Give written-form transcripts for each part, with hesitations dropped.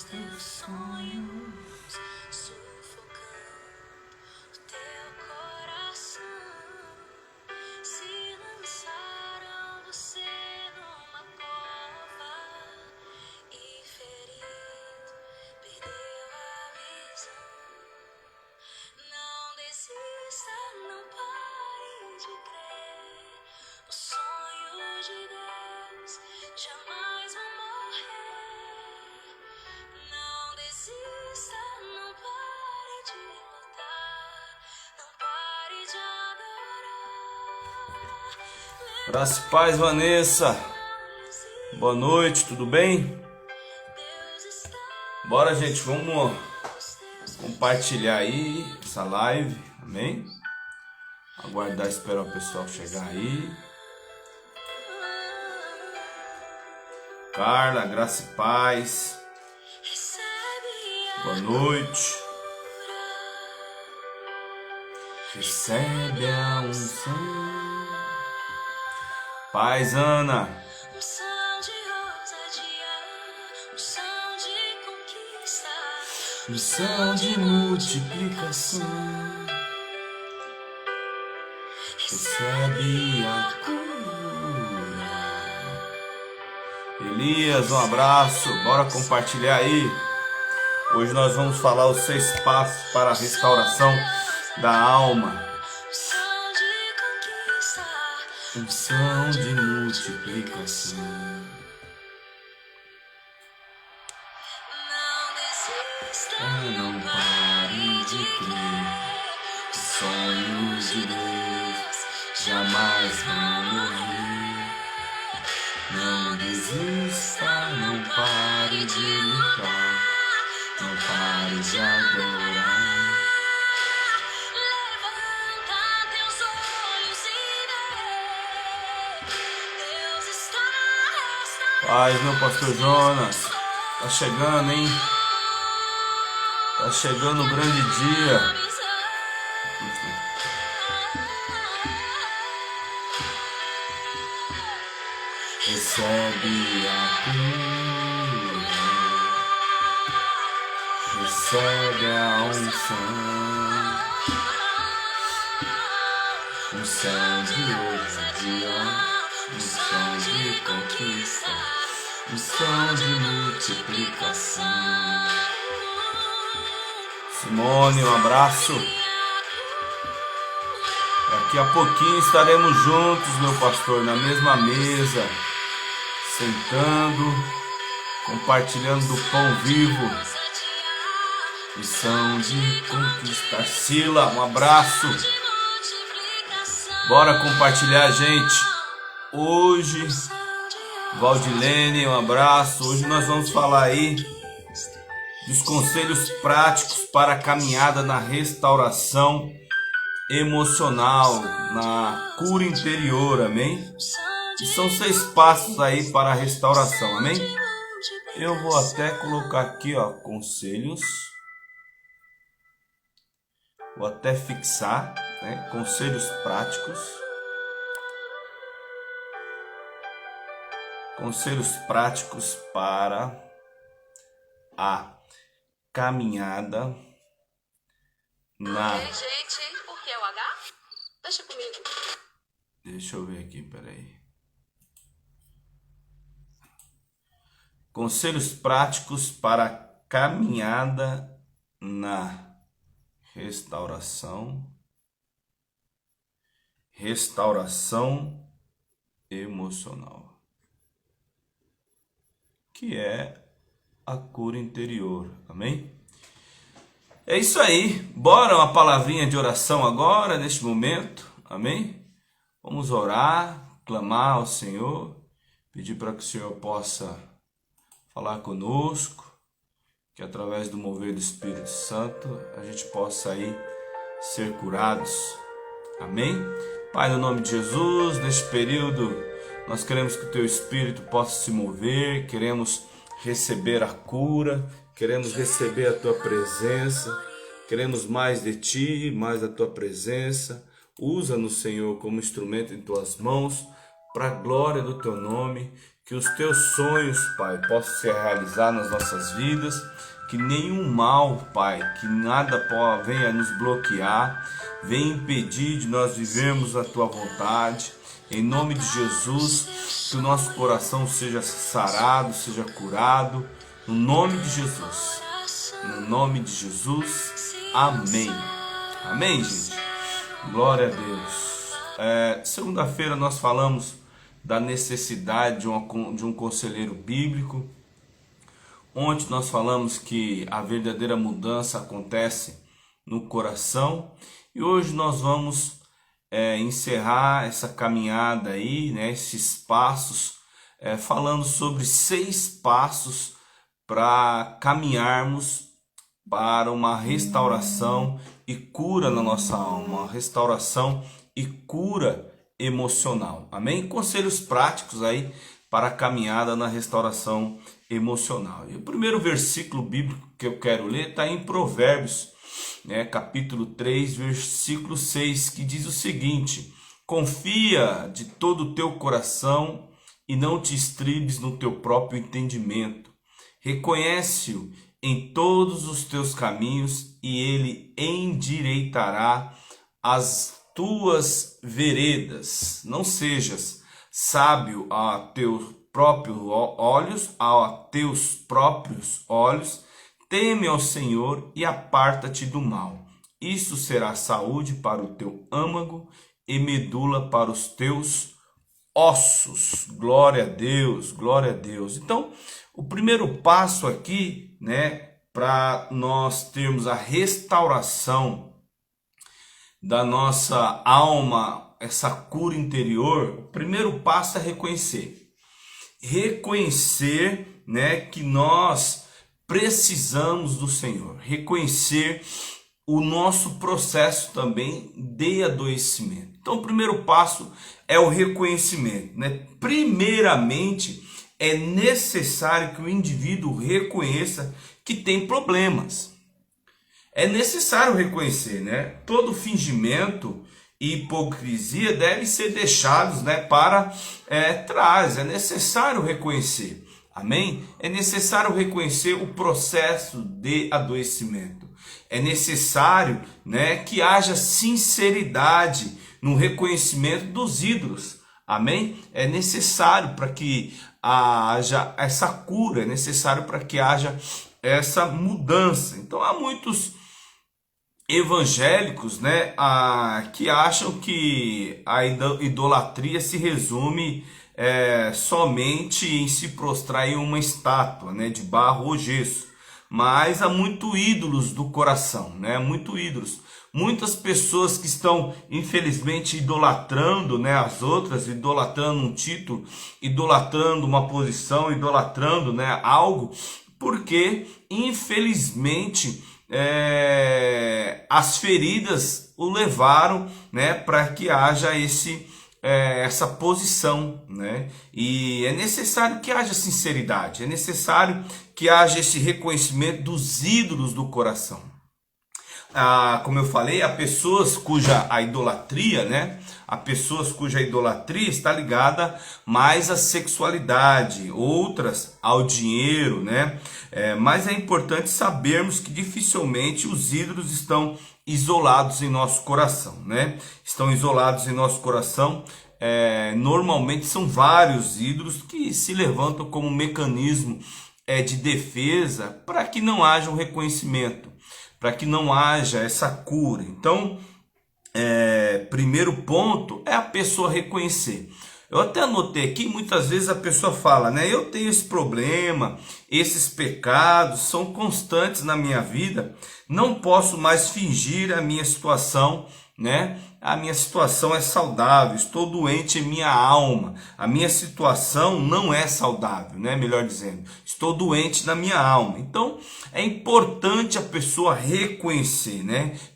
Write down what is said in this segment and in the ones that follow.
teus sonhos sufocando o teu coração. Se lançaram você numa cova e ferido perdeu a visão. Não desista, não pare de crer. Os sonhos de Deus jamais vão morrer. Não desista, não pare de lutar, não pare de adorar. Graça e paz, Vanessa. Boa noite, tudo bem? Bora, gente, vamos compartilhar aí essa live, amém? Aguardar, esperar o pessoal chegar aí. Carla, graça e paz. Boa noite. Recebe a unção. Paz, Ana. Unção de ousadia, unção de conquista, Unção de multiplicação. Recebe a cura. Elias, um abraço. Bora compartilhar aí. Hoje nós vamos falar os 6 passos para a restauração da alma. unção de conquista. Unção de multiplicação. Não desista, Não pare de crer. Os sonhos de Deus jamais vão morrer. Não desista, não pare de lutar, não pare de adorar. levanta teus olhos e vê. Deus está restaurando. Paz, meu pastor Jonas. Tá chegando, hein? Tá chegando o grande dia. Recebe a cura. Recebe a unção. Unção de ousadia. Unção de conquista. Unção de multiplicação. Simone, um abraço. Daqui a pouquinho estaremos juntos, meu pastor, na mesma mesa, sentando, compartilhando do pão vivo. Missão de conquistar. Sila, um abraço. Bora compartilhar, gente. Hoje, Valdilene, um abraço. Hoje nós vamos falar aí dos conselhos práticos para a caminhada na restauração emocional, na cura interior, amém? E são 6 passos aí para a restauração, amém? Eu vou até colocar aqui, ó, conselhos. Vou até fixar, né? Conselhos práticos. Conselhos práticos para a caminhada na... Gente, por que o H? Deixa comigo. Deixa eu ver aqui, peraí. Conselhos práticos para a caminhada na restauração emocional, que é a cura interior, amém? É isso aí, bora uma palavrinha de oração agora, neste momento, amém? Vamos orar, clamar ao Senhor, pedir para que o Senhor possa falar conosco, que através do mover do Espírito Santo a gente possa aí ser curados, amém? Pai, no nome de Jesus, neste período nós queremos que o Teu Espírito possa se mover, queremos receber a cura, queremos receber a Tua presença, queremos mais de Ti, mais da Tua presença. Usa-nos, Senhor, como instrumento em Tuas mãos para a glória do teu nome, que os teus sonhos, Pai, possam se realizar nas nossas vidas, que nenhum mal, Pai, que nada venha nos bloquear, venha impedir de nós vivermos a tua vontade. Em nome de Jesus, que o nosso coração seja sarado, seja curado, no nome de Jesus. No nome de Jesus, amém. Amém, gente? Glória a Deus. Segunda-feira nós falamos da necessidade de um conselheiro bíblico. Ontem nós falamos que a verdadeira mudança acontece no coração. E hoje nós vamos encerrar essa caminhada aí, né, esses passos, falando sobre 6 passos para caminharmos para uma restauração e cura na nossa alma, uma restauração e cura emocional. Amém? Conselhos práticos aí para a caminhada na restauração emocional. E o primeiro versículo bíblico que eu quero ler está em Provérbios, capítulo 3, versículo 6, que diz o seguinte: confia de todo o teu coração e não te estribes no teu próprio entendimento. Reconhece-o em todos os teus caminhos e ele endireitará as tuas veredas. Não sejas sábio a teus próprios olhos, teme ao Senhor e aparta-te do mal. Isso será saúde para o teu âmago e medula para os teus ossos. Glória a Deus, glória a Deus. Então, o primeiro passo aqui, para nós termos a restauração da nossa alma, essa cura interior, o primeiro passo é reconhecer. Reconhecer, que nós precisamos do Senhor. Reconhecer o nosso processo também de adoecimento. Então, o primeiro passo é o reconhecimento, Primeiramente, é necessário que o indivíduo reconheça que tem problemas. É necessário reconhecer, Todo fingimento e hipocrisia devem ser deixados, para trás. É necessário reconhecer. Amém? É necessário reconhecer o processo de adoecimento. É necessário, que haja sinceridade no reconhecimento dos ídolos. Amém? É necessário para que haja essa cura, é necessário para que haja essa mudança. Então há muitos evangélicos, que acham que a idolatria se resume somente em se prostrar em uma estátua, de barro ou gesso. Mas há muitos ídolos do coração, muito ídolos. Muitas pessoas que estão, infelizmente, idolatrando, as outras, idolatrando um título, idolatrando uma posição, idolatrando, algo, porque, infelizmente, as feridas o levaram, para que haja essa posição, E é necessário que haja sinceridade, é necessário que haja esse reconhecimento dos ídolos do coração. Como eu falei, há pessoas cuja idolatria está ligada mais à sexualidade, outras ao dinheiro, mas é importante sabermos que dificilmente os ídolos estão isolados em nosso coração, Estão isolados em nosso coração. Normalmente são vários ídolos que se levantam como um mecanismo de defesa para que não haja um reconhecimento, para que não haja essa cura. Então, primeiro ponto é a pessoa reconhecer. Eu até anotei aqui, muitas vezes a pessoa fala, eu tenho esse problema, esses pecados são constantes na minha vida, não posso mais fingir a minha situação, A minha situação é saudável, estou doente em minha alma, a minha situação não é saudável, melhor dizendo, estou doente na minha alma. Então, é importante a pessoa reconhecer,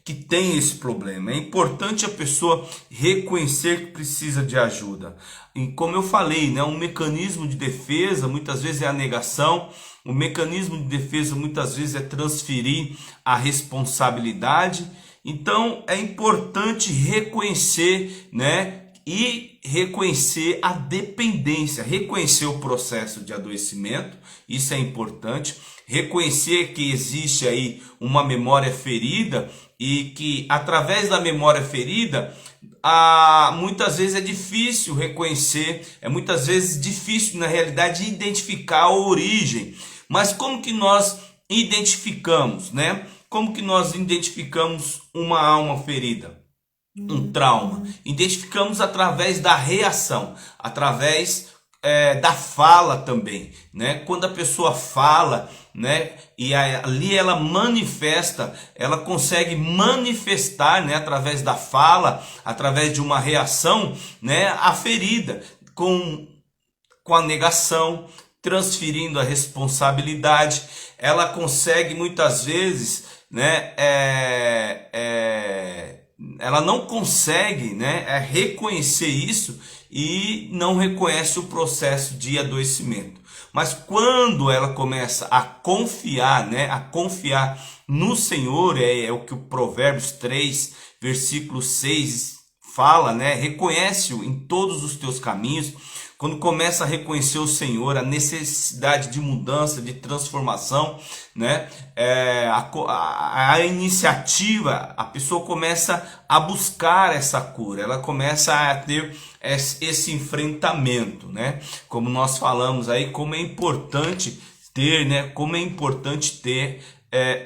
que tem esse problema. É importante a pessoa reconhecer que precisa de ajuda. E como eu falei, um mecanismo de defesa muitas vezes é a negação. O mecanismo de defesa muitas vezes é transferir a responsabilidade. Então é importante reconhecer, E reconhecer a dependência, reconhecer o processo de adoecimento, isso é importante. Reconhecer que existe aí uma memória ferida e que através da memória ferida, muitas vezes é difícil reconhecer, é muitas vezes difícil na realidade identificar a origem. Mas como que nós identificamos, né? Como que nós identificamos uma alma ferida? Um trauma. Identificamos através da reação, através da fala também, né? Quando a pessoa fala, né? E ali ela manifesta, ela consegue manifestar, né? Através da fala, através de uma reação, né? A ferida com a negação, transferindo a responsabilidade. Ela consegue muitas vezes, né? Ela não consegue, né, reconhecer isso e não reconhece o processo de adoecimento. Mas quando ela começa a confiar, né, a confiar no Senhor, é o que o Provérbios 3, versículo 6 fala, né? Reconhece-o em todos os teus caminhos. Quando começa a reconhecer o Senhor, a necessidade de mudança, de transformação, né? A iniciativa, a pessoa começa a buscar essa cura, ela começa a ter esse enfrentamento, né? Como nós falamos aí, como é importante ter, né? Como é importante ter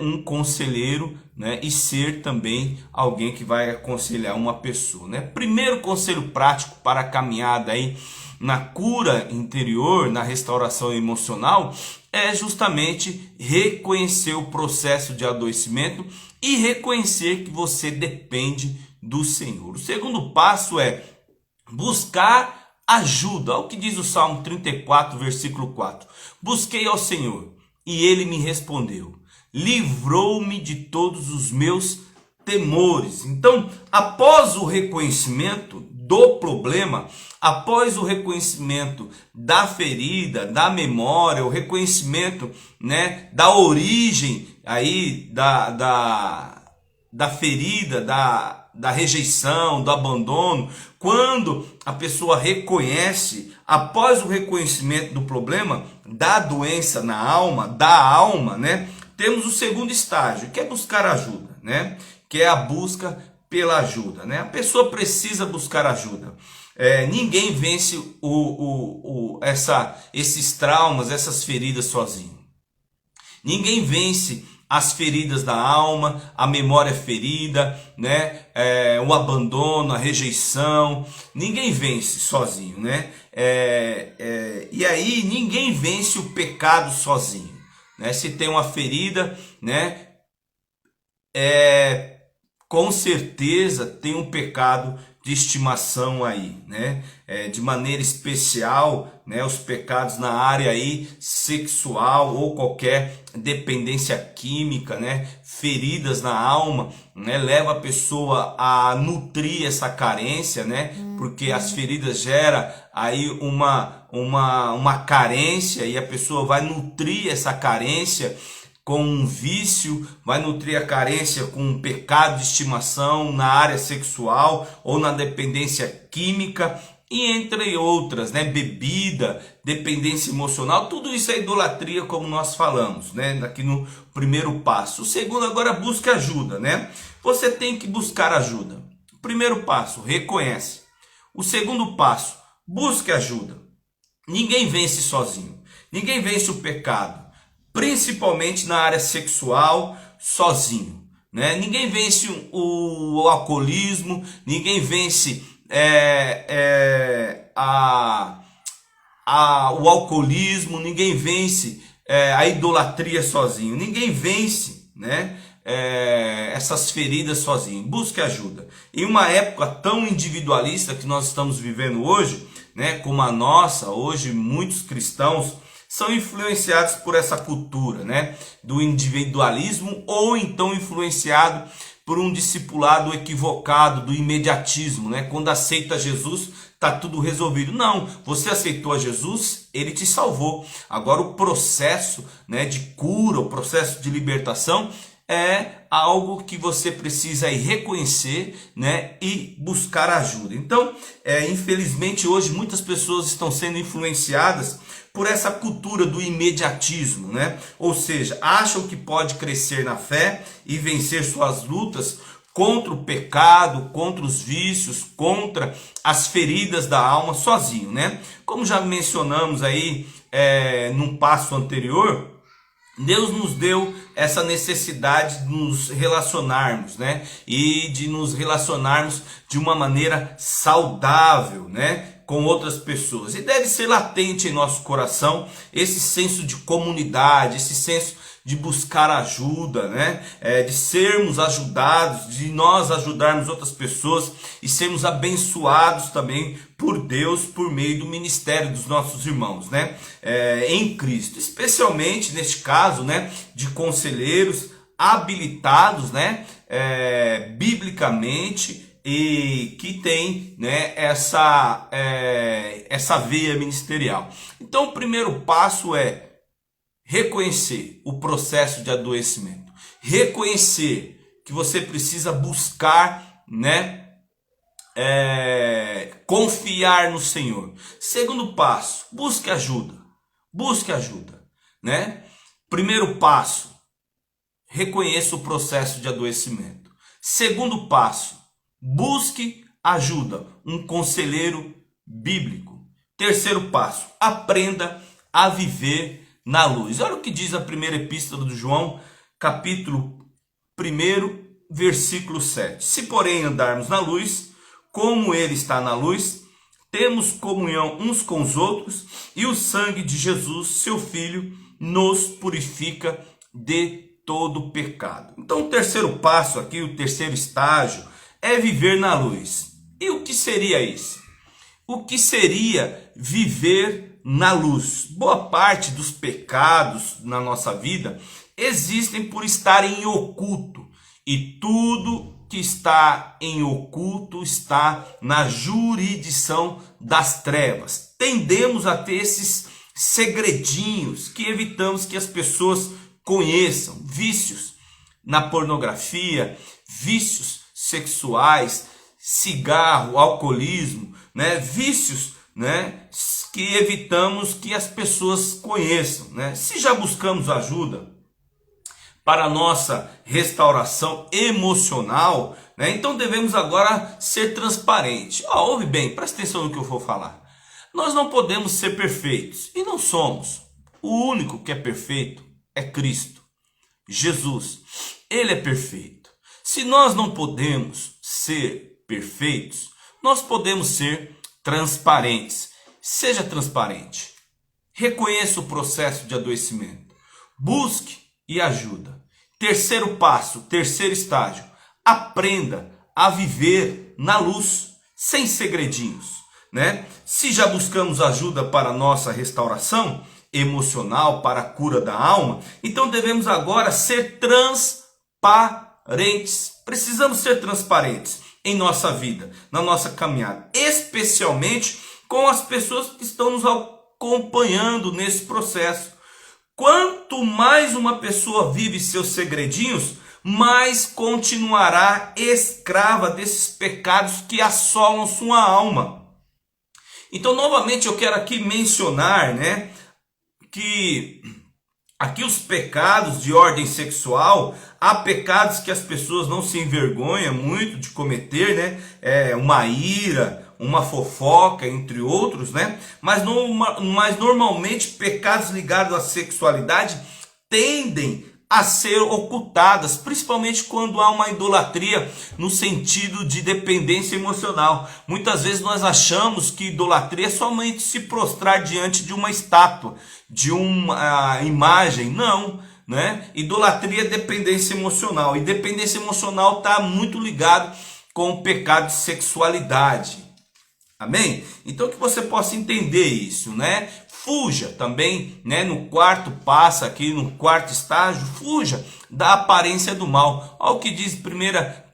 um conselheiro, né? E ser também alguém que vai aconselhar uma pessoa, né? Primeiro conselho prático para a caminhada aí na cura interior, na restauração emocional, é justamente reconhecer o processo de adoecimento e reconhecer que você depende do Senhor. O segundo passo é buscar ajuda. Olha o que diz o Salmo 34, versículo 4. Busquei ao Senhor e ele me respondeu. Livrou-me de todos os meus temores. Então, após o reconhecimento do problema, após o reconhecimento da ferida, da memória, o reconhecimento, né, da origem aí da ferida, da rejeição, do abandono, quando a pessoa reconhece, após o reconhecimento do problema, da doença na alma, da alma, né, temos o segundo estágio, que é buscar ajuda, né, que é a busca pela ajuda, né? A pessoa precisa buscar ajuda. Ninguém vence esses traumas, essas feridas sozinho. Ninguém vence as feridas da alma, a memória ferida, né? O abandono, a rejeição. Ninguém vence sozinho, né? E aí ninguém vence o pecado sozinho, né? Se tem uma ferida, né? Com certeza tem um pecado de estimação aí, né? De maneira especial, né? Os pecados na área aí sexual ou qualquer dependência química, né? Feridas na alma, né? Leva a pessoa a nutrir essa carência, né? Porque as feridas geram aí uma carência e a pessoa vai nutrir essa carência com um vício, vai nutrir a carência com um pecado de estimação na área sexual ou na dependência química e entre outras, né? Bebida, dependência emocional, tudo isso é idolatria, como nós falamos, né? Aqui no primeiro passo. O segundo, agora, busca ajuda, né? Você tem que buscar ajuda. O primeiro passo, reconhece. O segundo passo, busque ajuda. Ninguém vence sozinho. Ninguém vence o pecado, principalmente na área sexual, sozinho, né? Ninguém vence o alcoolismo, ninguém vence o alcoolismo, ninguém vence a idolatria sozinho, ninguém vence, né? Essas feridas sozinho. Busque ajuda. Em uma época tão individualista que nós estamos vivendo hoje, né, como a nossa, hoje muitos cristãos são influenciados por essa cultura, né, do individualismo, ou então influenciado por um discipulado equivocado do imediatismo, né? Quando aceita Jesus, tá tudo resolvido. Não, você aceitou a Jesus, ele te salvou. Agora o processo, né, de cura, o processo de libertação é algo que você precisa aí reconhecer, né, e buscar ajuda. Então, infelizmente hoje muitas pessoas estão sendo influenciadas por essa cultura do imediatismo, né? Ou seja, acham que pode crescer na fé e vencer suas lutas contra o pecado, contra os vícios, contra as feridas da alma sozinho, né? Como já mencionamos aí num passo anterior, Deus nos deu essa necessidade de nos relacionarmos, né? E de nos relacionarmos de uma maneira saudável, né? Com outras pessoas. E deve ser latente em nosso coração esse senso de comunidade, esse senso de buscar ajuda, né? De sermos ajudados, de nós ajudarmos outras pessoas e sermos abençoados também por Deus por meio do ministério dos nossos irmãos, né? Em Cristo, especialmente neste caso, né? De conselheiros habilitados, né? Biblicamente, e que tem, né, essa veia ministerial. Então o primeiro passo é reconhecer o processo de adoecimento, reconhecer que você precisa buscar, né, confiar no Senhor. Segundo passo, busque ajuda, né? Primeiro passo, reconheça o processo de adoecimento. Segundo passo, busque ajuda, um conselheiro bíblico. Terceiro passo, aprenda a viver na luz. Olha o que diz a primeira epístola de João, capítulo 1, versículo 7. Se porém andarmos na luz, como ele está na luz, temos comunhão uns com os outros, e o sangue de Jesus, seu Filho, nos purifica de todo pecado. Então o terceiro passo aqui, o terceiro estágio, é viver na luz. E o que seria isso? O que seria viver na luz? Boa parte dos pecados na nossa vida existem por estar em oculto. E tudo que está em oculto está na jurisdição das trevas. Tendemos a ter esses segredinhos que evitamos que as pessoas conheçam. Vícios na pornografia, vícios sexuais, cigarro, alcoolismo, né? Vícios, né, que evitamos que as pessoas conheçam, né? Se já buscamos ajuda para a nossa restauração emocional, né, então devemos agora ser transparentes. Ouve bem, presta atenção no que eu vou falar. Nós não podemos ser perfeitos, e não somos. O único que é perfeito é Cristo, Jesus. Ele é perfeito. Se nós não podemos ser perfeitos, nós podemos ser transparentes. Seja transparente. Reconheça o processo de adoecimento. Busque e ajuda. Terceiro passo, terceiro estágio. Aprenda a viver na luz, sem segredinhos, né? Se já buscamos ajuda para a nossa restauração emocional, para a cura da alma, então devemos agora ser transparentes. Precisamos ser transparentes em nossa vida, na nossa caminhada, especialmente com as pessoas que estão nos acompanhando nesse processo. Quanto mais uma pessoa vive seus segredinhos, mais continuará escrava desses pecados que assolam sua alma. Então, novamente, eu quero aqui mencionar, né, que aqui os pecados de ordem sexual, há pecados que as pessoas não se envergonham muito de cometer, né? Uma ira, uma fofoca, entre outros, né? Mas normalmente pecados ligados à sexualidade tendem a ser ocultadas, principalmente quando há uma idolatria no sentido de dependência emocional. Muitas vezes nós achamos que idolatria é somente se prostrar diante de uma estátua, de uma imagem. Não, né? Idolatria é dependência emocional, e dependência emocional está muito ligado com o pecado de sexualidade. Amém? Então que você possa entender isso, né? Fuja também, né, no quarto passo aqui, no quarto estágio, fuja da aparência do mal. Olha o que diz 1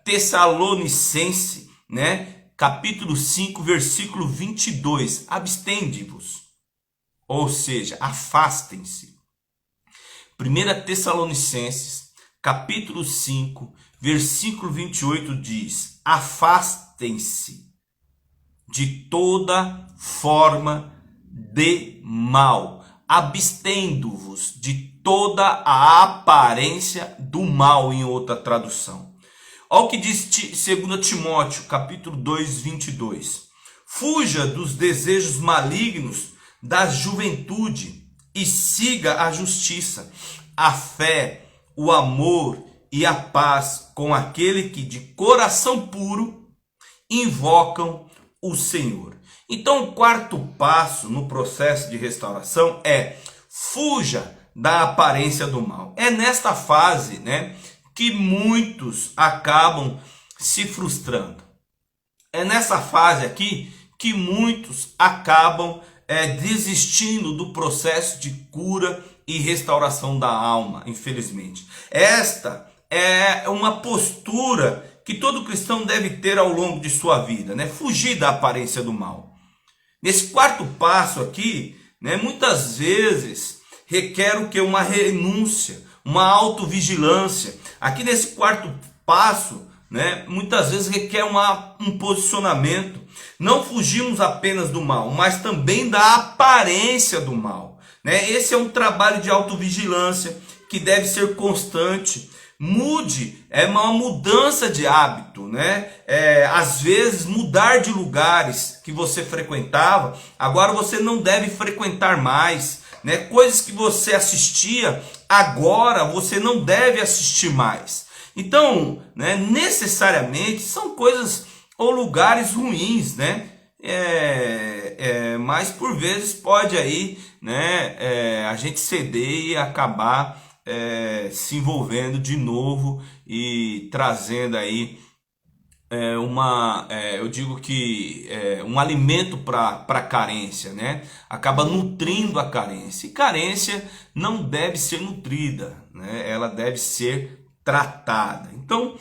Tessalonicenses, né, capítulo 5, versículo 22. Abstende-vos, ou seja, afastem-se. 1 Tessalonicenses, capítulo 5, versículo 28 diz: afastem-se de toda forma de mal, abstendo-vos de toda a aparência do mal, em outra tradução. Olha o que diz 2 Timóteo, capítulo 2, 22. Fuja dos desejos malignos da juventude e siga a justiça, a fé, o amor e a paz com aquele que de coração puro invocam o Senhor. Então, o quarto passo no processo de restauração é: fuja da aparência do mal. É nesta fase, né, que muitos acabam se frustrando. É nessa fase aqui que muitos acabam desistindo do processo de cura e restauração da alma, infelizmente. Esta é uma postura que todo cristão deve ter ao longo de sua vida, né? Fugir da aparência do mal. Nesse quarto passo aqui, né, muitas vezes requer o que? Uma renúncia, uma autovigilância. Aqui nesse quarto passo, né, muitas vezes requer um posicionamento. Não fugimos apenas do mal, mas também da aparência do mal, né? Esse é um trabalho de autovigilância que deve ser constante. Mude, é uma mudança de hábito, né? Às vezes mudar de lugares que você frequentava, agora você não deve frequentar mais, né? Coisas que você assistia, agora você não deve assistir mais. Então, né, necessariamente são coisas ou lugares ruins, né? Mas por vezes pode aí, né, a gente ceder e acabar se envolvendo de novo e trazendo aí eu digo que um alimento para a carência, né? Acaba nutrindo a carência. E carência não deve ser nutrida, né? Ela deve ser tratada. Então,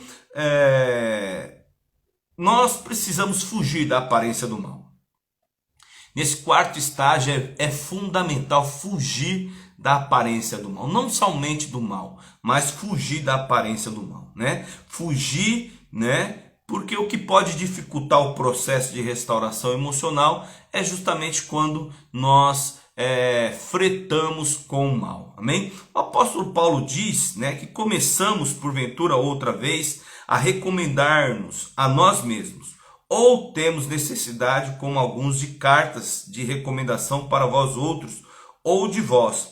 nós precisamos fugir da aparência do mal. Nesse quarto estágio é fundamental fugir da aparência do mal. Não somente do mal, mas fugir da aparência do mal, né? Fugir, né? Porque o que pode dificultar o processo de restauração emocional é justamente quando nós fretamos com o mal. Amém? O apóstolo Paulo diz, né, que começamos porventura outra vez a recomendar-nos a nós mesmos, ou temos necessidade, como alguns, de cartas de recomendação para vós outros, ou de vós.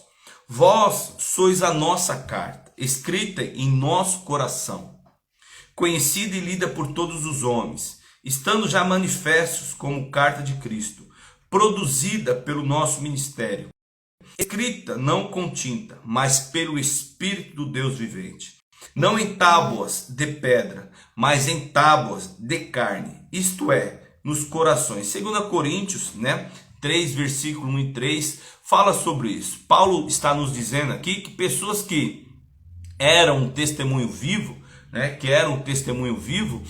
Vós sois a nossa carta, escrita em nosso coração, conhecida e lida por todos os homens, estando já manifestos como carta de Cristo, produzida pelo nosso ministério, escrita não com tinta, mas pelo Espírito do Deus vivente, não em tábuas de pedra, mas em tábuas de carne, isto é, nos corações. 2 Coríntios, né, 3, versículo 1 e 3, fala sobre isso. Paulo está nos dizendo aqui que pessoas que eram um testemunho vivo, né, que eram um testemunho vivo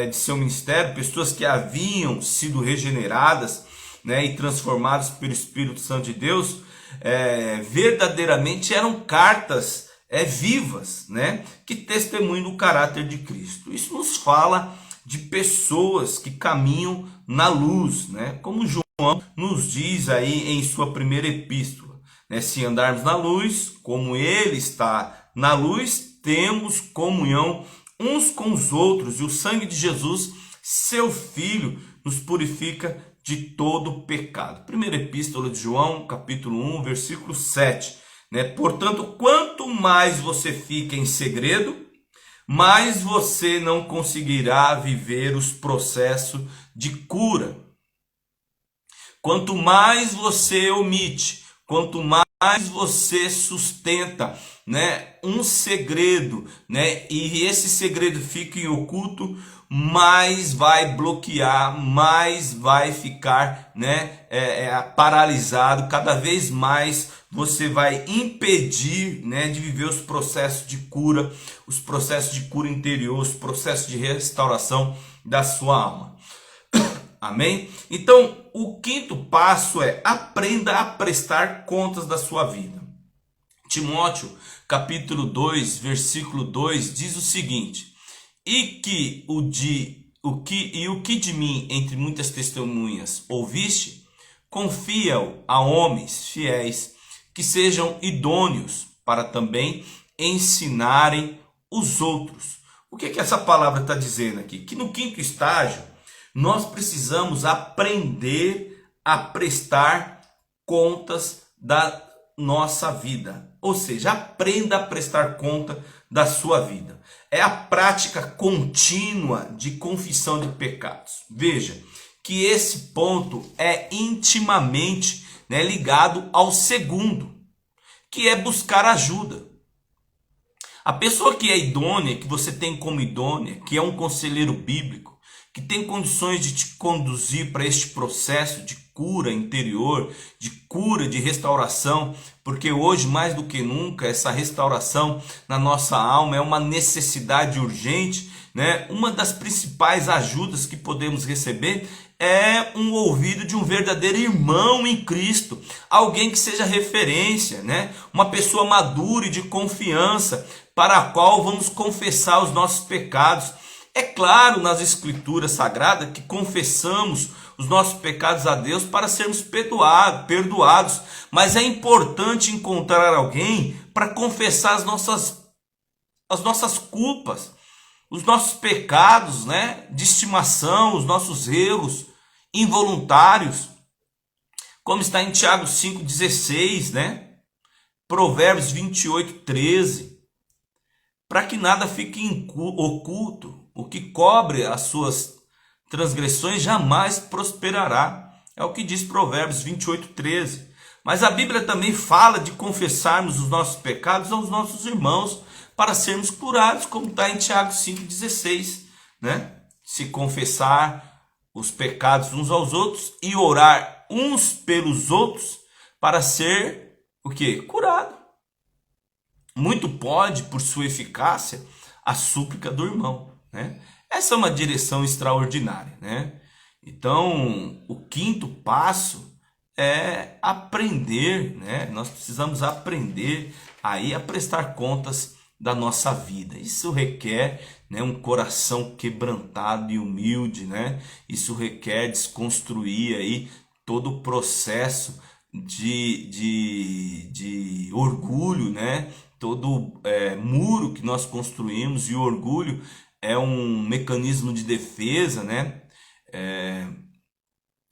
de seu ministério, pessoas que haviam sido regeneradas, né, e transformadas pelo Espírito Santo de Deus, verdadeiramente eram cartas vivas, né, que testemunham do caráter de Cristo. Isso nos fala de pessoas que caminham na luz, né, como João nos diz aí em sua primeira epístola, né, se andarmos na luz, como ele está na luz, temos comunhão uns com os outros, e o sangue de Jesus, seu Filho, nos purifica de todo pecado. Primeira epístola de João, capítulo 1, versículo 7. Né? Portanto, quanto mais você fica em segredo, mais você não conseguirá viver os processos de cura. Quanto mais você omite, quanto mais você sustenta, né, um segredo, né, e esse segredo fica em oculto, mais vai bloquear, mais vai ficar, né, paralisado. Cada vez mais você vai impedir, né, de viver os processos de cura, os processos de cura interior, os processos de restauração da sua alma. Amém? Então, o quinto passo é: aprenda a prestar contas da sua vida. Timóteo, capítulo 2, versículo 2, diz o seguinte: o que de mim entre muitas testemunhas ouviste, confia-o a homens fiéis, que sejam idôneos para também ensinarem os outros. O que essa palavra está dizendo aqui? Que no quinto estágio, nós precisamos aprender a prestar contas da nossa vida. Ou seja, aprenda a prestar conta da sua vida. É a prática contínua de confissão de pecados. Veja que esse ponto é intimamente, ligado ao segundo, que é buscar ajuda. A pessoa que é idônea, que você tem como idônea, que é um conselheiro bíblico, que tem condições de te conduzir para este processo de cura interior, de cura, de restauração, porque hoje mais do que nunca essa restauração na nossa alma é uma necessidade urgente, né? Uma das principais ajudas que podemos receber é um ouvido de um verdadeiro irmão em Cristo, alguém que seja referência, né? Uma pessoa madura e de confiança para a qual vamos confessar os nossos pecados. É claro nas Escrituras Sagradas que confessamos os nossos pecados a Deus para sermos perdoados, mas é importante encontrar alguém para confessar as nossas culpas, os nossos pecados, né, de estimação, os nossos erros involuntários, como está em Tiago 5,16, né? Provérbios 28,13, para que nada fique oculto, o que cobre as suas transgressões jamais prosperará. É o que diz Provérbios 28,13. Mas a Bíblia também fala de confessarmos os nossos pecados aos nossos irmãos para sermos curados, como está em Tiago 5,16, né? Se confessar os pecados uns aos outros e orar uns pelos outros para ser o quê? Curado. Muito pode, por sua eficácia, a súplica do irmão, né? Essa é uma direção extraordinária, né? Então, o quinto passo é aprender, né? Nós precisamos aprender aí a prestar contas da nossa vida. Isso requer, né, um coração quebrantado e humilde, né? Isso requer desconstruir aí todo o processo de orgulho, né? Todo muro que nós construímos, e o orgulho é um mecanismo de defesa, né?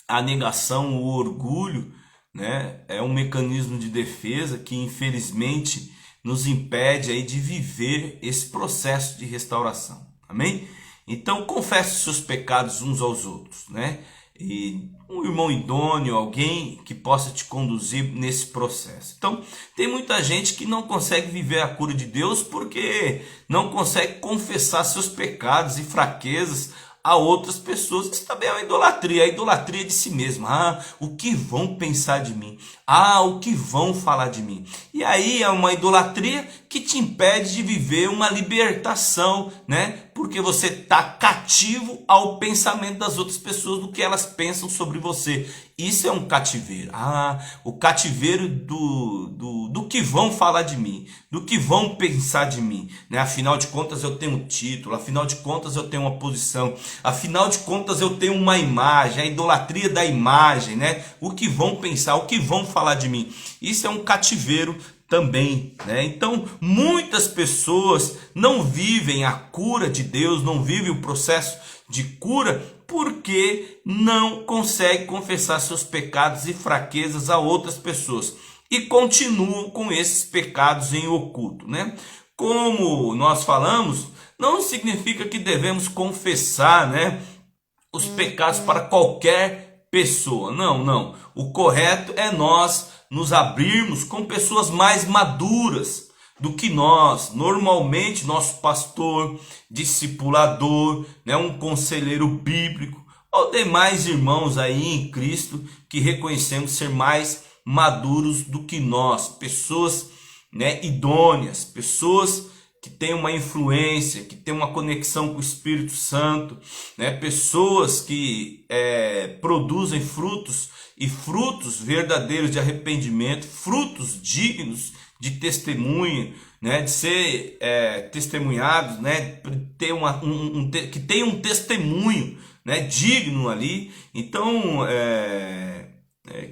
A negação, o orgulho, né, é um mecanismo de defesa que infelizmente nos impede aí de viver esse processo de restauração. Amém? Então confesse os seus pecados uns aos outros, né? E um irmão idôneo, alguém que possa te conduzir nesse processo. Então, tem muita gente que não consegue viver a cura de Deus porque não consegue confessar seus pecados e fraquezas a outras pessoas. Isso também é uma idolatria, a idolatria de si mesmo. O que vão pensar de mim? O que vão falar de mim? E aí é uma idolatria que te impede de viver uma libertação, né? Porque você está cativo ao pensamento das outras pessoas, do que elas pensam sobre você. Isso é um cativeiro. O cativeiro do que vão falar de mim, do que vão pensar de mim, né? Afinal de contas eu tenho um título, afinal de contas eu tenho uma posição, afinal de contas eu tenho uma imagem, a idolatria da imagem, né? O que vão pensar, o que vão falar de mim. Isso é um cativeiro também, né? Então muitas pessoas não vivem a cura de Deus, não vivem o processo de cura porque não conseguem confessar seus pecados e fraquezas a outras pessoas e continuam com esses pecados em oculto, né? Como nós falamos, não significa que devemos confessar, né, os pecados para qualquer pessoa. Não. O correto é nós nos abrirmos com pessoas mais maduras do que nós. Normalmente, nosso pastor, discipulador, né, um conselheiro bíblico, ou demais irmãos aí em Cristo que reconhecemos ser mais maduros do que nós. Pessoas, né, idôneas, pessoas que têm uma influência, que têm uma conexão com o Espírito Santo, né, pessoas que produzem frutos, e frutos verdadeiros de arrependimento, frutos dignos de testemunho, né, de ser testemunhados, né, ter que tenha um testemunho, né, digno ali. Então,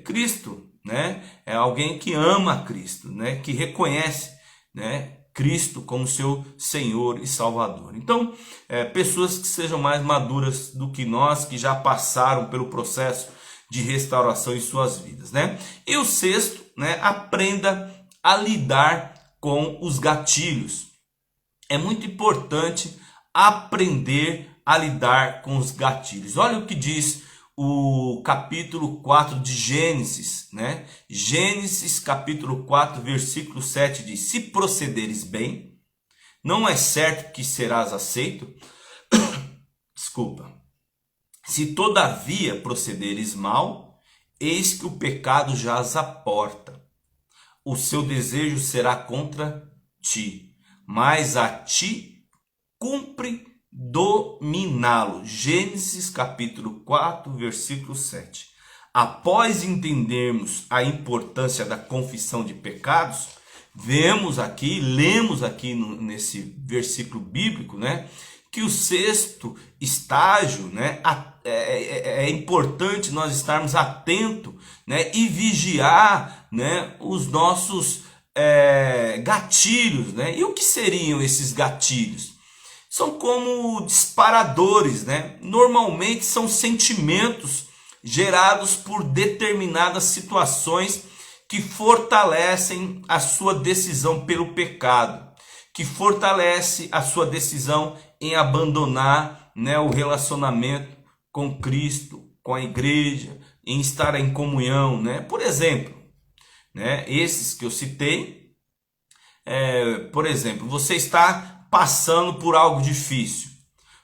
Cristo, né, é alguém que ama Cristo, né, que reconhece, né, Cristo como seu Senhor e Salvador. Então, pessoas que sejam mais maduras do que nós, que já passaram pelo processo de restauração em suas vidas, né? E o sexto, né, aprenda a lidar com os gatilhos. É muito importante aprender a lidar com os gatilhos. Olha o que diz o capítulo 4 de Gênesis, né? Gênesis capítulo 4, versículo 7 diz: se procederes bem, não é certo que serás aceito. Desculpa. Se todavia procederes mal, eis que o pecado jaz à porta. O seu desejo será contra ti, mas a ti cumpre dominá-lo. Gênesis capítulo 4, versículo 7. Após entendermos a importância da confissão de pecados, lemos aqui nesse versículo bíblico, né, que o sexto estágio, né, é importante nós estarmos atentos, né, e vigiar, né, os nossos gatilhos, né? E o que seriam esses gatilhos? São como disparadores, né? Normalmente são sentimentos gerados por determinadas situações que fortalecem a sua decisão pelo pecado, que fortalece a sua decisão em abandonar, né, o relacionamento com Cristo, com a igreja, em estar em comunhão, né? Por exemplo, né, esses que eu citei, por exemplo, você está passando por algo difícil,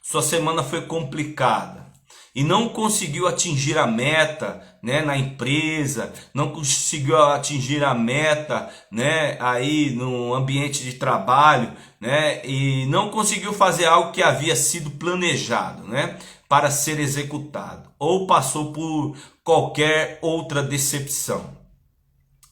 sua semana foi complicada e não conseguiu atingir a meta, né, na empresa, não conseguiu atingir a meta, né, aí no ambiente de trabalho, né, e não conseguiu fazer algo que havia sido planejado, né, para ser executado, ou passou por qualquer outra decepção,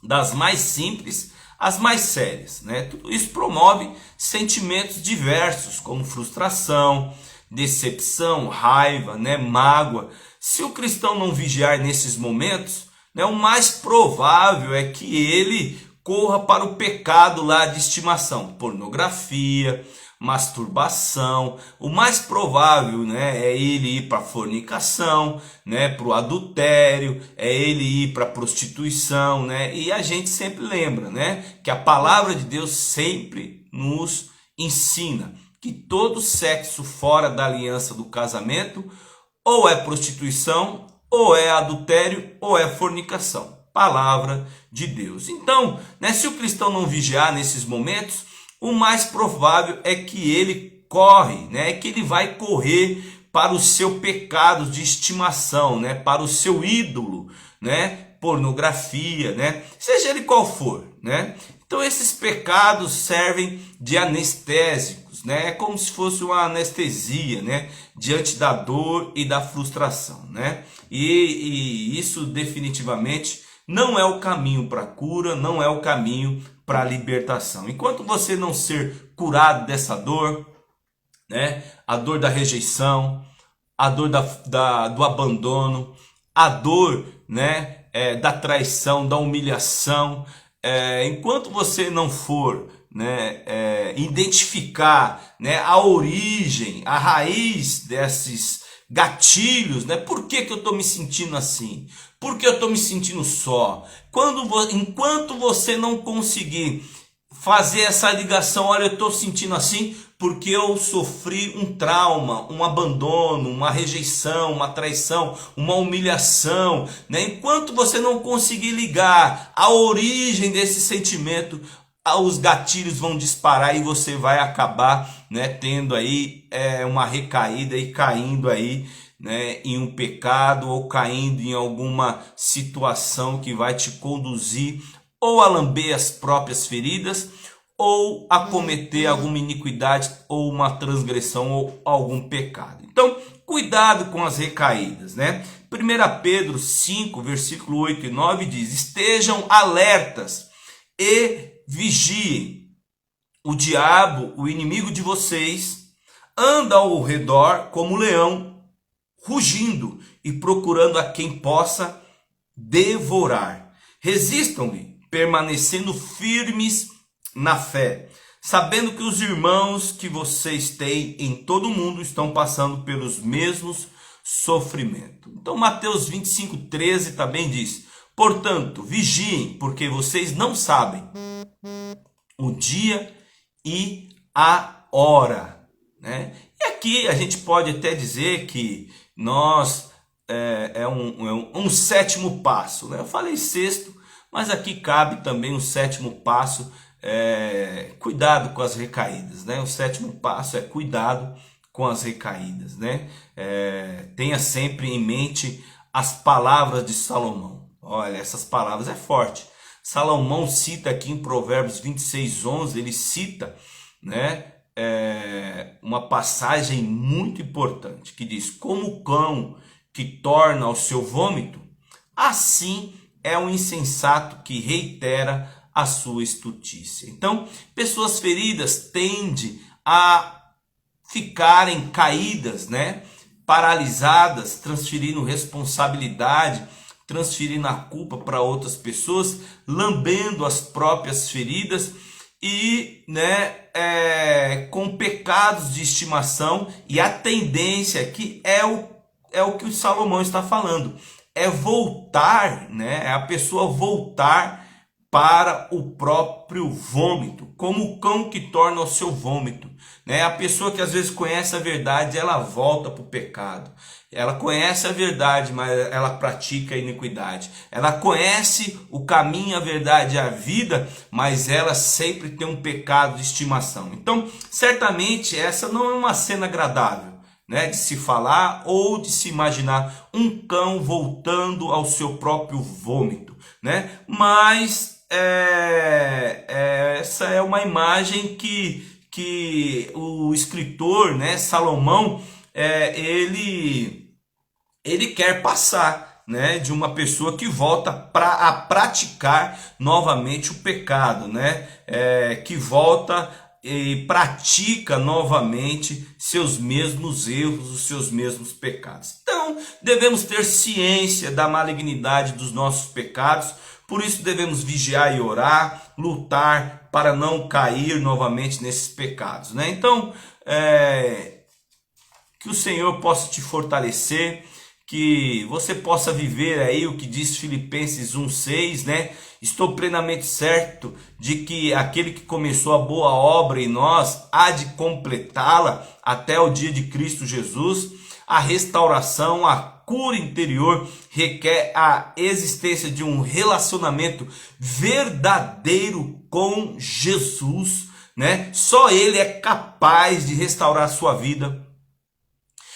das mais simples às mais sérias, né? Tudo isso promove sentimentos diversos, como frustração, decepção, raiva, né, mágoa. Se o cristão não vigiar nesses momentos, né, o mais provável é que ele corra para o pecado lá de estimação, pornografia, masturbação. O mais provável, né, é ele ir para a fornicação, né, para o adultério, é ele ir para a prostituição, né? E a gente sempre lembra, né, que a palavra de Deus sempre nos ensina que todo sexo fora da aliança do casamento ou é prostituição, ou é adultério, ou é fornicação. Palavra de Deus. Então, né, se o cristão não vigiar nesses momentos, o mais provável é que ele corre, né, que ele vai correr para o seu pecado de estimação, né, para o seu ídolo, né, pornografia, né, seja ele qual for, né. Então esses pecados servem de anestésicos, né, é como se fosse uma anestesia, né, diante da dor e da frustração, né, e isso definitivamente não é o caminho para a cura, não é o caminho para a libertação. Enquanto você não ser curado dessa dor, né, a dor da rejeição, a dor do abandono, a dor, né, da traição, da humilhação, enquanto você não for, né, identificar, né, a origem, a raiz desses gatilhos, né? Por que eu estou me sentindo assim? Por que eu estou me sentindo só? Enquanto você não conseguir fazer essa ligação, olha, eu estou sentindo assim porque eu sofri um trauma, um abandono, uma rejeição, uma traição, uma humilhação, né? Enquanto você não conseguir ligar a origem desse sentimento, os gatilhos vão disparar e você vai acabar, né, tendo aí uma recaída e caindo aí, né, em um pecado ou caindo em alguma situação que vai te conduzir ou a lamber as próprias feridas ou a cometer alguma iniquidade ou uma transgressão ou algum pecado. Então, cuidado com as recaídas, né? 1 Pedro 5, versículo 8 e 9 diz: estejam alertas e vigiem. O diabo, o inimigo de vocês, anda ao redor como leão, rugindo e procurando a quem possa devorar. Resistam-lhe, permanecendo firmes na fé, sabendo que os irmãos que vocês têm em todo o mundo estão passando pelos mesmos sofrimentos. Então Mateus 25:13 também diz: portanto, vigiem, porque vocês não sabem o dia e a hora, né? E aqui a gente pode até dizer que nós é um sétimo passo, né? Eu falei sexto, mas aqui cabe também um sétimo passo, cuidado com as recaídas, né? O sétimo passo é cuidado com as recaídas, né? Tenha sempre em mente as palavras de Salomão. Olha, essas palavras é forte. Salomão cita aqui em Provérbios 26:11, ele cita, né, uma passagem muito importante que diz: como o cão que torna ao seu vômito, assim é um insensato que reitera a sua estutícia. Então, pessoas feridas tendem a ficarem caídas, né, paralisadas, transferindo responsabilidade, transferindo a culpa para outras pessoas, lambendo as próprias feridas e, né, com pecados de estimação. E a tendência aqui é o que o Salomão está falando, é voltar, né, é a pessoa voltar para o próprio vômito, como o cão que torna o seu vômito, né? A pessoa que às vezes conhece a verdade, ela volta para o pecado. Ela conhece a verdade, mas ela pratica a iniquidade. Ela conhece o caminho, a verdade e a vida, mas ela sempre tem um pecado de estimação. Então, certamente essa não é uma cena agradável, né, de se falar ou de se imaginar um cão voltando ao seu próprio vômito, né? Mas essa é uma imagem que o escritor, né, Salomão, ele quer passar, né, de uma pessoa que volta a praticar novamente o pecado, né, que volta e pratica novamente seus mesmos erros, os seus mesmos pecados. Então, devemos ter ciência da malignidade dos nossos pecados. Por isso devemos vigiar e orar, lutar para não cair novamente nesses pecados, né? Então, que o Senhor possa te fortalecer, que você possa viver aí o que diz Filipenses 1:6, né? Estou plenamente certo de que aquele que começou a boa obra em nós há de completá-la até o dia de Cristo Jesus. A restauração, a cura interior requer a existência de um relacionamento verdadeiro com Jesus, né? Só Ele é capaz de restaurar a sua vida.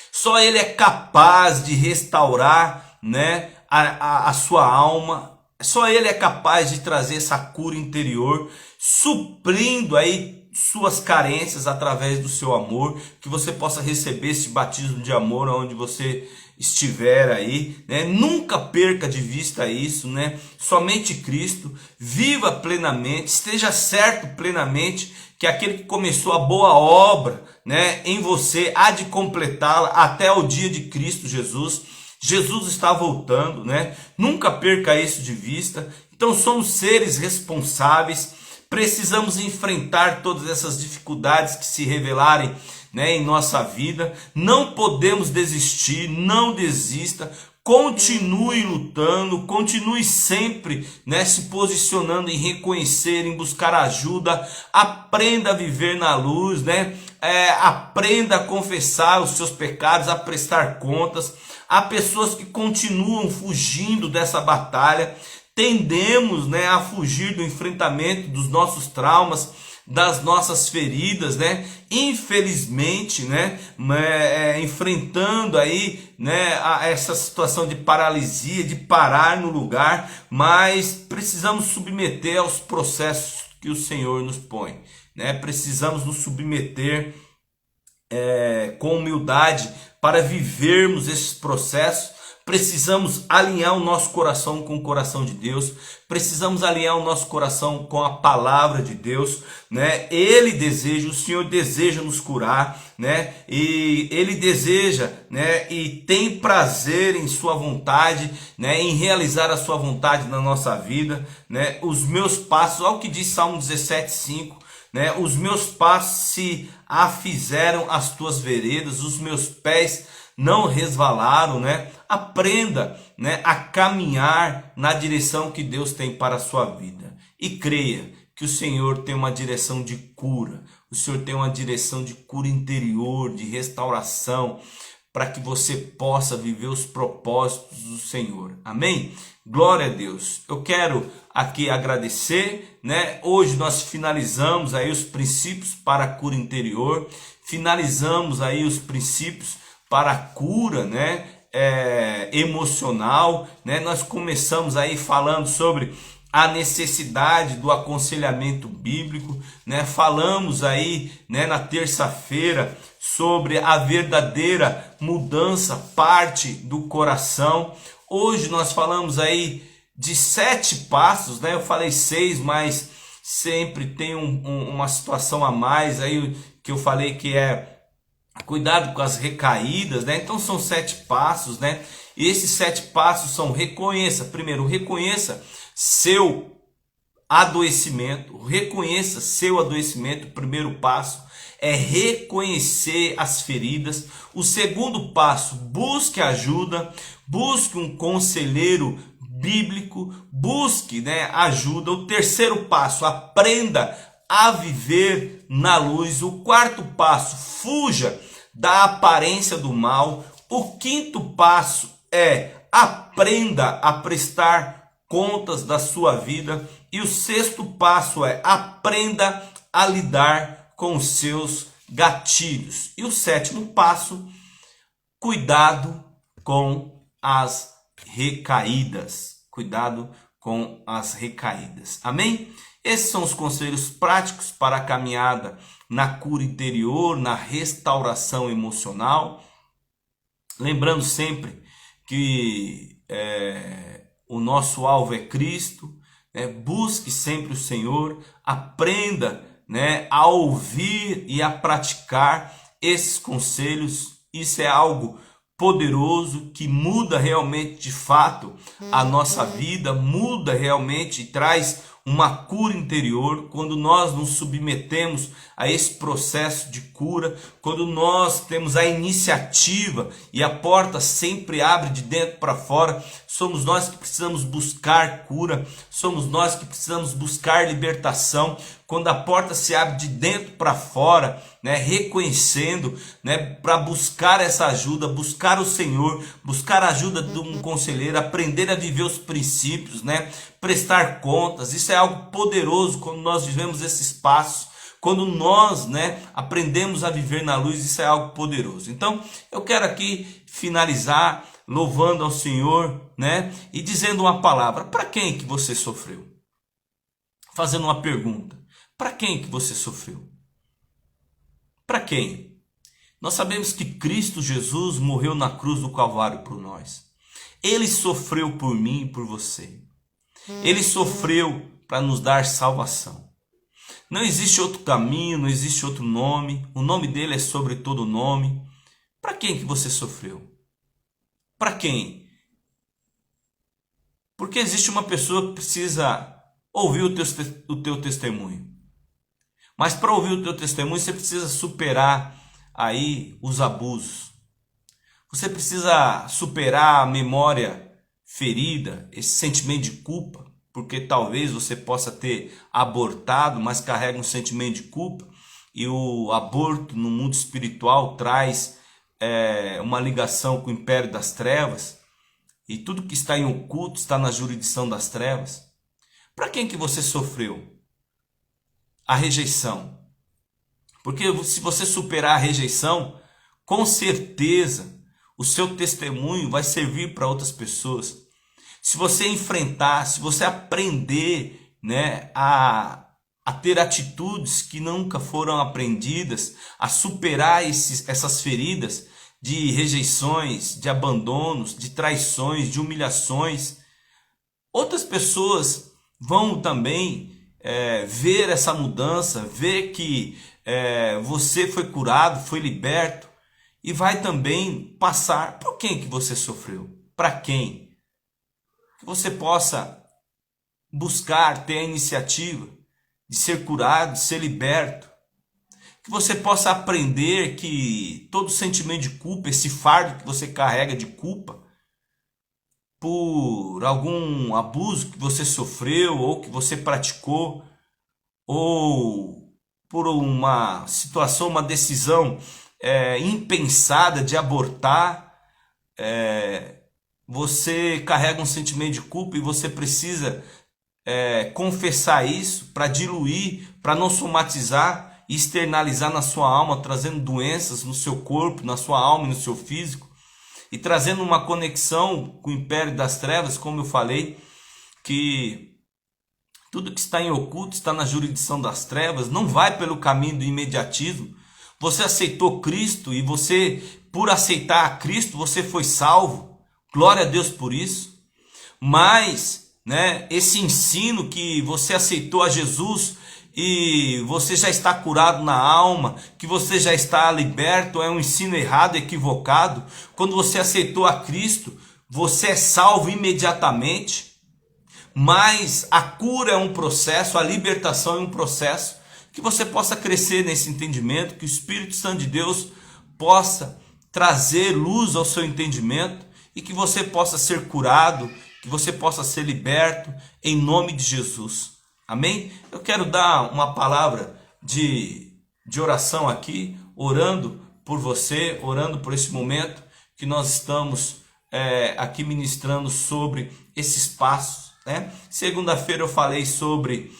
Só Ele é capaz de restaurar, né, a sua alma. Só Ele é capaz de trazer essa cura interior, suprindo aí suas carências através do seu amor, que você possa receber esse batismo de amor onde você estiver aí, né? Nunca perca de vista isso, né? Somente Cristo. Viva plenamente, esteja certo plenamente que aquele que começou a boa obra, né, em você há de completá-la até o dia de Cristo Jesus. Jesus está voltando, né? Nunca perca isso de vista. Então somos seres responsáveis, precisamos enfrentar todas essas dificuldades que se revelarem, né, em nossa vida. Não podemos desistir, não desista. Continue lutando, continue sempre, né, se posicionando em reconhecer, em buscar ajuda. Aprenda a viver na luz, né? Aprenda a confessar os seus pecados, a prestar contas. Há pessoas que continuam fugindo dessa batalha. Tendemos, né, a fugir do enfrentamento dos nossos traumas, das nossas feridas, né? Infelizmente, né, enfrentando aí, né, essa situação de paralisia, de parar no lugar, mas precisamos submeter aos processos que o Senhor nos põe, né? Precisamos nos submeter com humildade para vivermos esses processos, Precisamos alinhar o nosso coração com o coração de Deus. Precisamos alinhar o nosso coração com a palavra de Deus, né? Ele deseja, o Senhor deseja nos curar, né? E Ele deseja, né? E tem prazer em sua vontade, né? Em realizar a sua vontade na nossa vida, né? Os meus passos, olha o que diz Salmo 17:5, né? Os meus passos se afizeram às tuas veredas, os meus pés não resvalaram, né? Aprenda, né, a caminhar na direção que Deus tem para a sua vida. E creia que o Senhor tem uma direção de cura. O Senhor tem uma direção de cura interior, de restauração, para que você possa viver os propósitos do Senhor. Amém? Glória a Deus. Eu quero aqui agradecer, né? Hoje nós finalizamos aí os princípios para a cura interior. Finalizamos aí os princípios para a cura, né? Emocional, né? Nós começamos aí falando sobre a necessidade do aconselhamento bíblico, né? Falamos aí, né, na terça-feira sobre a verdadeira mudança parte do coração. Hoje nós falamos aí de 7 passos, né? Eu falei 6, mas sempre tem uma situação a mais aí que eu falei, que é cuidado com as recaídas, né? Então são 7 passos, né? E esses 7 passos são: reconheça, primeiro, reconheça seu adoecimento, reconheça seu adoecimento. O primeiro passo é reconhecer as feridas. O segundo passo, busque ajuda, busque um conselheiro bíblico, busque, né, ajuda. O terceiro passo, aprenda a viver na luz. O quarto passo, fuja da aparência do mal. O quinto passo é aprenda a prestar contas da sua vida. E o sexto passo é aprenda a lidar com os seus gatilhos. E o sétimo passo, cuidado com as recaídas. Cuidado com as recaídas. Amém? Esses são os conselhos práticos para a caminhada na cura interior, na restauração emocional. Lembrando sempre que o nosso alvo é Cristo. Busque sempre o Senhor, aprenda, né, a ouvir e a praticar esses conselhos. Isso é algo poderoso que muda realmente de fato a nossa vida, muda realmente e traz uma cura interior. Quando nós nos submetemos a esse processo de cura, quando nós temos a iniciativa e a porta sempre abre de dentro para fora, somos nós que precisamos buscar cura, somos nós que precisamos buscar libertação. Quando a porta se abre de dentro para fora, né, reconhecendo, né, para buscar essa ajuda, buscar o Senhor, buscar a ajuda de um conselheiro, aprender a viver os princípios, né, prestar contas. Isso é algo poderoso quando nós vivemos esses passos. Quando nós, né, aprendemos a viver na luz, isso é algo poderoso. Então, eu quero aqui finalizar louvando ao Senhor, né, e dizendo uma palavra. Para quem que você sofreu? Fazendo uma pergunta. Para quem que você sofreu? Para quem? Nós sabemos que Cristo Jesus morreu na cruz do Calvário por nós. Ele sofreu por mim e por você. Ele sofreu para nos dar salvação. Não existe outro caminho, não existe outro nome. O nome dele é sobre todo nome. Para quem que você sofreu? Para quem? Porque existe uma pessoa que precisa ouvir o teu testemunho. Mas para ouvir o teu testemunho, você precisa superar aí os abusos. Você precisa superar a memória ferida, esse sentimento de culpa, porque talvez você possa ter abortado, mas carrega um sentimento de culpa. E o aborto no mundo espiritual traz uma ligação com o império das trevas. E tudo que está em oculto está na jurisdição das trevas. Para quem que você sofreu? A rejeição. Porque se você superar a rejeição, com certeza o seu testemunho vai servir para outras pessoas. Se você enfrentar, se você aprender, né, a ter atitudes que nunca foram aprendidas, a superar essas feridas, de rejeições, de abandonos, de traições, de humilhações. Outras pessoas vão também ver essa mudança, ver que você foi curado, foi liberto, e vai também passar por quem que você sofreu, para quem. Que você possa buscar, ter a iniciativa de ser curado, de ser liberto. Que você possa aprender que todo sentimento de culpa, esse fardo que você carrega de culpa, por algum abuso que você sofreu ou que você praticou, ou por uma situação, uma decisão impensada de abortar, você carrega um sentimento de culpa e você precisa confessar isso para diluir, para não somatizar e externalizar na sua alma, trazendo doenças no seu corpo, na sua alma e no seu físico, e trazendo uma conexão com o império das trevas, como eu falei, que tudo que está em oculto está na jurisdição das trevas, não vai pelo caminho do imediatismo. Você aceitou Cristo e você, por aceitar a Cristo, você foi salvo. Glória a Deus por isso. Mas, esse ensino que você aceitou a Jesus e você já está curado na alma, que você já está liberto, é um ensino errado, equivocado. Quando você aceitou a Cristo, você é salvo imediatamente. Mas a cura é um processo, a libertação é um processo. Que você possa crescer nesse entendimento, que o Espírito Santo de Deus possa trazer luz ao seu entendimento e que você possa ser curado, que você possa ser liberto em nome de Jesus. Amém? Eu quero dar uma palavra de oração aqui, orando por você, orando por esse momento que nós estamos aqui ministrando sobre esses passos. Segunda-feira eu falei sobre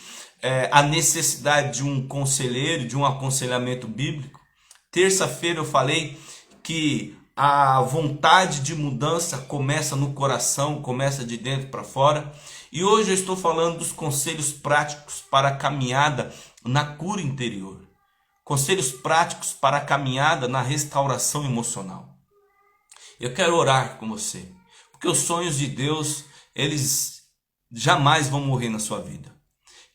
a necessidade de um conselheiro, de um aconselhamento bíblico. Terça-feira eu falei que a vontade de mudança começa no coração, começa de dentro para fora. E hoje eu estou falando dos conselhos práticos para a caminhada na cura interior. Conselhos práticos para a caminhada na restauração emocional. Eu quero orar com você, porque os sonhos de Deus, eles jamais vão morrer na sua vida.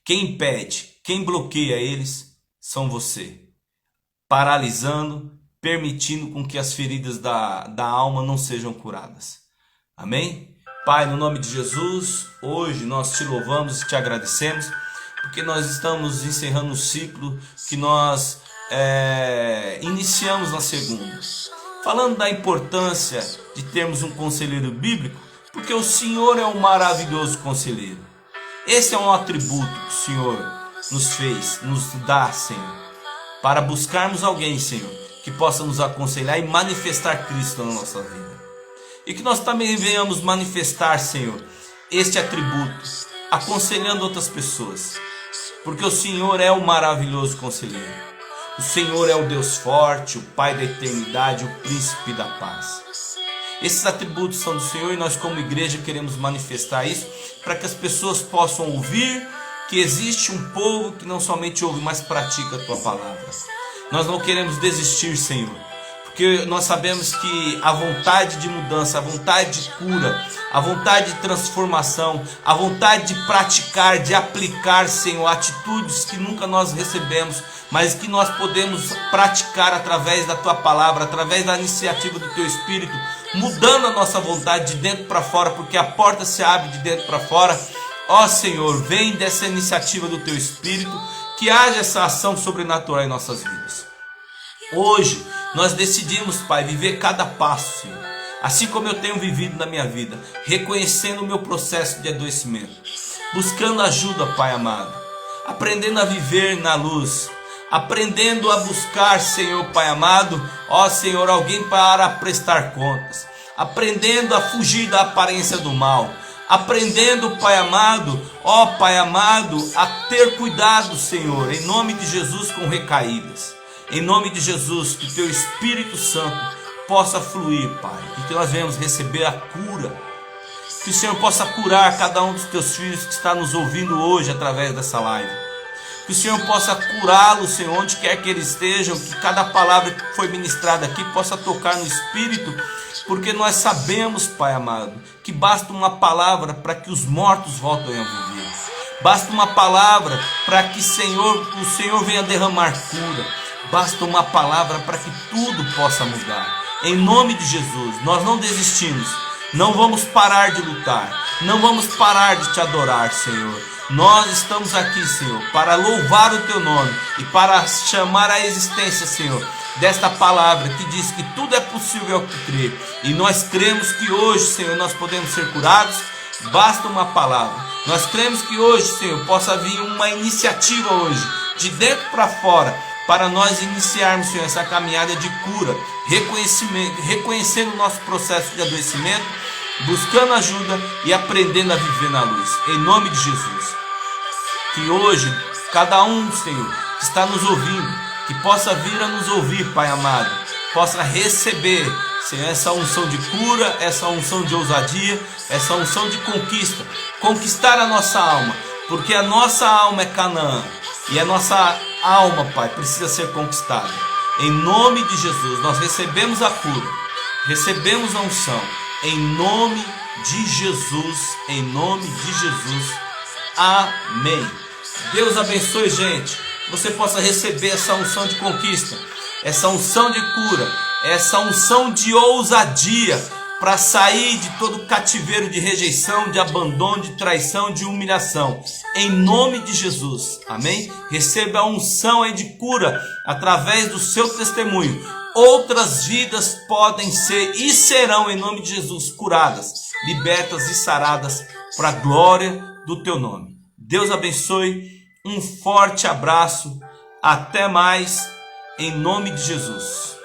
Quem impede, quem bloqueia eles, são você. Paralisando, permitindo com que as feridas da alma não sejam curadas. Amém? Pai, no nome de Jesus, hoje nós te louvamos e te agradecemos, porque nós estamos encerrando o ciclo que nós iniciamos na segunda. Falando da importância de termos um conselheiro bíblico, porque o Senhor é um maravilhoso conselheiro. Esse é um atributo que o Senhor nos fez, nos dá, Senhor, para buscarmos alguém, Senhor, que possa nos aconselhar e manifestar Cristo na nossa vida. E que nós também venhamos manifestar, Senhor, este atributo, aconselhando outras pessoas. Porque o Senhor é o maravilhoso conselheiro. O Senhor é o Deus forte, o Pai da eternidade, o Príncipe da paz. Esses atributos são do Senhor e nós como igreja queremos manifestar isso para que as pessoas possam ouvir que existe um povo que não somente ouve, mas pratica a Tua palavra. Nós não queremos desistir, Senhor, porque nós sabemos que a vontade de mudança, a vontade de cura, a vontade de transformação, a vontade de praticar, de aplicar, Senhor, atitudes que nunca nós recebemos, mas que nós podemos praticar através da Tua palavra, através da iniciativa do Teu Espírito, mudando a nossa vontade de dentro para fora, porque a porta se abre de dentro para fora. Ó Senhor, vem dessa iniciativa do Teu Espírito, que haja essa ação sobrenatural em nossas vidas. Hoje nós decidimos, Pai, viver cada passo, Senhor, assim como eu tenho vivido na minha vida, reconhecendo o meu processo de adoecimento, buscando ajuda, Pai amado, aprendendo a viver na luz, aprendendo a buscar, Senhor, Pai amado, ó Senhor, alguém para prestar contas, aprendendo a fugir da aparência do mal, aprendendo, Pai amado, ó Pai amado, a ter cuidado, Senhor, em nome de Jesus, com recaídas. Em nome de Jesus, que Teu Espírito Santo possa fluir, Pai, e que nós venhamos receber a cura. Que o Senhor possa curar cada um dos Teus filhos que está nos ouvindo hoje através dessa live. Que o Senhor possa curá-lo, Senhor, onde quer que ele esteja, que cada palavra que foi ministrada aqui possa tocar no espírito, porque nós sabemos, Pai amado, que basta uma palavra para que os mortos voltem a viver. Basta uma palavra para que o Senhor venha derramar cura. Basta uma palavra para que tudo possa mudar. Em nome de Jesus, nós não desistimos. Não vamos parar de lutar. Não vamos parar de te adorar, Senhor. Nós estamos aqui, Senhor, para louvar o teu nome e para chamar à existência, Senhor, desta palavra que diz que tudo é possível ao que crê. E nós cremos que hoje, Senhor, nós podemos ser curados. Basta uma palavra. Nós cremos que hoje, Senhor, possa vir uma iniciativa hoje, de dentro para fora, para nós iniciarmos, Senhor, essa caminhada de cura, reconhecendo o nosso processo de adoecimento, buscando ajuda e aprendendo a viver na luz. Em nome de Jesus. Que hoje, cada um, Senhor, que está nos ouvindo, que possa vir a nos ouvir, Pai amado, possa receber, Senhor, essa unção de cura, essa unção de ousadia, essa unção de conquista, conquistar a nossa alma, porque a nossa alma é Canaã, e a nossa alma, Pai, precisa ser conquistada. Em nome de Jesus, nós recebemos a cura, recebemos a unção, em nome de Jesus, em nome de Jesus, amém. Deus abençoe, gente, que você possa receber essa unção de conquista, essa unção de cura, essa unção de ousadia, para sair de todo cativeiro de rejeição, de abandono, de traição, de humilhação, em nome de Jesus, amém? Receba a unção aí de cura, através do seu testemunho. Outras vidas podem ser e serão, em nome de Jesus, curadas, libertas e saradas, para a glória do teu nome. Deus abençoe, um forte abraço, até mais, em nome de Jesus.